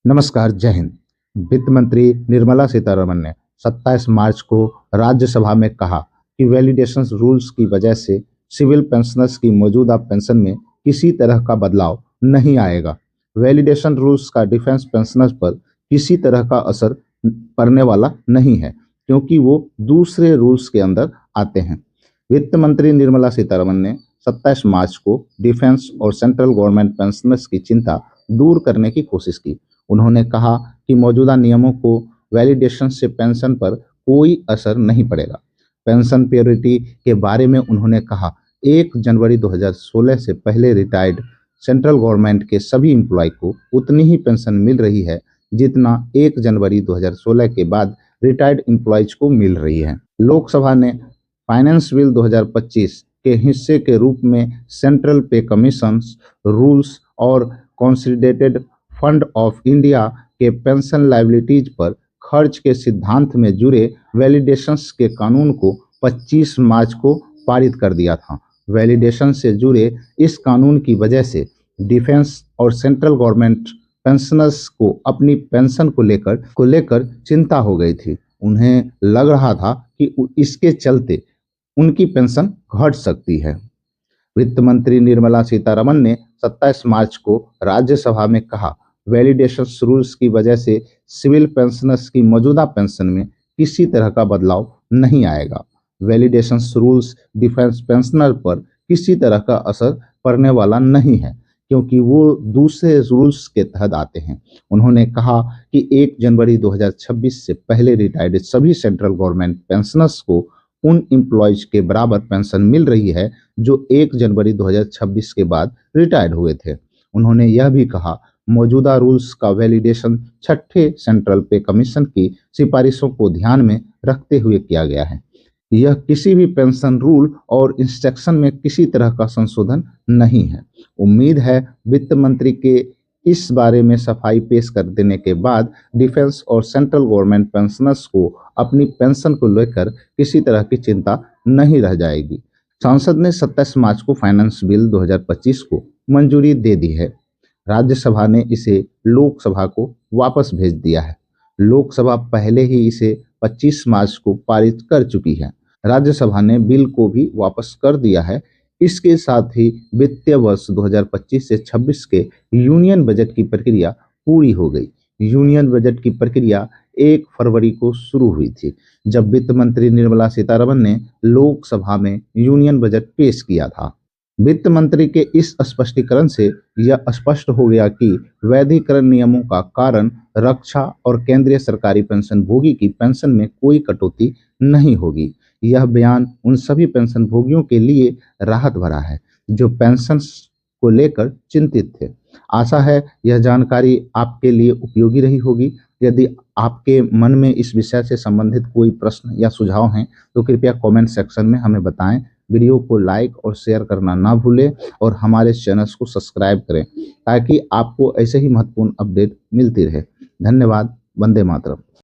नमस्कार, जय हिंद। वित्त मंत्री निर्मला सीतारमण ने 27 मार्च को राज्यसभा में कहा कि वैलिडेशन रूल्स की वजह से सिविल पेंशनर्स की मौजूदा पेंशन में किसी तरह का बदलाव नहीं आएगा। वैलिडेशन रूल्स का डिफेंस पेंशनर्स पर किसी तरह का असर पड़ने वाला नहीं है, क्योंकि वो दूसरे रूल्स के अंदर आते हैं। वित्त मंत्री निर्मला सीतारमण ने 27 मार्च को डिफेंस और सेंट्रल गवर्नमेंट पेंशनर्स की चिंता दूर करने की कोशिश की। उन्होंने कहा कि मौजूदा नियमों को वैलिडेशन से पेंशन पर कोई असर नहीं पड़ेगा। पेंशन प्योरिटी के बारे में उन्होंने कहा, 1 जनवरी 2016 से पहले रिटायर्ड सेंट्रल गवर्नमेंट के सभी एम्प्लॉय को उतनी ही पेंशन मिल रही है जितना 1 जनवरी 2016 के बाद रिटायर्ड एम्प्लॉयज को मिल रही है। लोकसभा ने फाइनेंस बिल 2025 के हिस्से के रूप में सेंट्रल पे कमीशन रूल्स और कंसोलिडेटेड फंड ऑफ इंडिया के पेंशन लायबिलिटीज पर खर्च के सिद्धांत में जुड़े वैलिडेशंस के कानून को 25 मार्च को पारित कर दिया था। वैलिडेशन से जुड़े इस कानून की वजह से डिफेंस और सेंट्रल गवर्नमेंट पेंशनर्स को अपनी पेंशन को लेकर चिंता हो गई थी। उन्हें लग रहा था कि इसके चलते उनकी पेंशन घट सकती है। वित्त मंत्री निर्मला सीतारमण ने 27 मार्च को राज्यसभा में कहा, वैलिडेशन रूल्स की वजह से सिविल पेंशनर्स की मौजूदा पेंशन में किसी तरह का बदलाव नहीं आएगा। वैलिडेशन रूल्स डिफेंस पेंशनर पर किसी तरह का असर पड़ने वाला नहीं है, क्योंकि वो दूसरे रूल्स के तहत आते हैं। उन्होंने कहा कि 1 जनवरी 2026 से पहले रिटायर्ड सभी सेंट्रल गवर्नमेंट पेंशनर्स को उन एम्प्लॉयज के बराबर पेंशन मिल रही है जो 1 जनवरी 2026 के बाद रिटायर्ड हुए थे। उन्होंने यह भी कहा, मौजूदा रूल्स का वैलिडेशन 6ठे सेंट्रल पे कमीशन की सिफारिशों को ध्यान में रखते हुए किया गया है। यह किसी भी पेंशन रूल और इंस्ट्रक्शन में किसी तरह का संशोधन नहीं है। उम्मीद है वित्त मंत्री के इस बारे में सफाई पेश कर देने के बाद डिफेंस और सेंट्रल गवर्नमेंट पेंशनर्स को अपनी पेंशन को लेकर किसी तरह की चिंता नहीं रह जाएगी। संसद ने 27 मार्च को फाइनेंस बिल 2025 को मंजूरी दे दी है। राज्यसभा ने इसे लोकसभा को वापस भेज दिया है। लोकसभा पहले ही इसे 25 मार्च को पारित कर चुकी है। राज्यसभा ने बिल को भी वापस कर दिया है। इसके साथ ही वित्तीय वर्ष 2025 से 26 के यूनियन बजट की प्रक्रिया पूरी हो गई। यूनियन बजट की प्रक्रिया 1 फरवरी को शुरू हुई थी, जब वित्त मंत्री निर्मला सीतारमण ने लोकसभा में यूनियन बजट पेश किया था। वित्त मंत्री के इस स्पष्टीकरण से यह स्पष्ट हो गया कि वैधीकरण नियमों का कारण रक्षा और केंद्रीय सरकारी पेंशन भोगी की पेंशन में कोई कटौती नहीं होगी। यह बयान उन सभी पेंशन भोगियों के लिए राहत भरा है जो पेंशन को लेकर चिंतित थे। आशा है यह जानकारी आपके लिए उपयोगी रही होगी। यदि आपके मन में इस विषय से संबंधित कोई प्रश्न या सुझाव हैं तो कृपया कमेंट सेक्शन में हमें बताएं। वीडियो को लाइक और शेयर करना ना भूलें और हमारे चैनल को सब्सक्राइब करें ताकि आपको ऐसे ही महत्वपूर्ण अपडेट मिलती रहे। धन्यवाद। वंदे मातरम।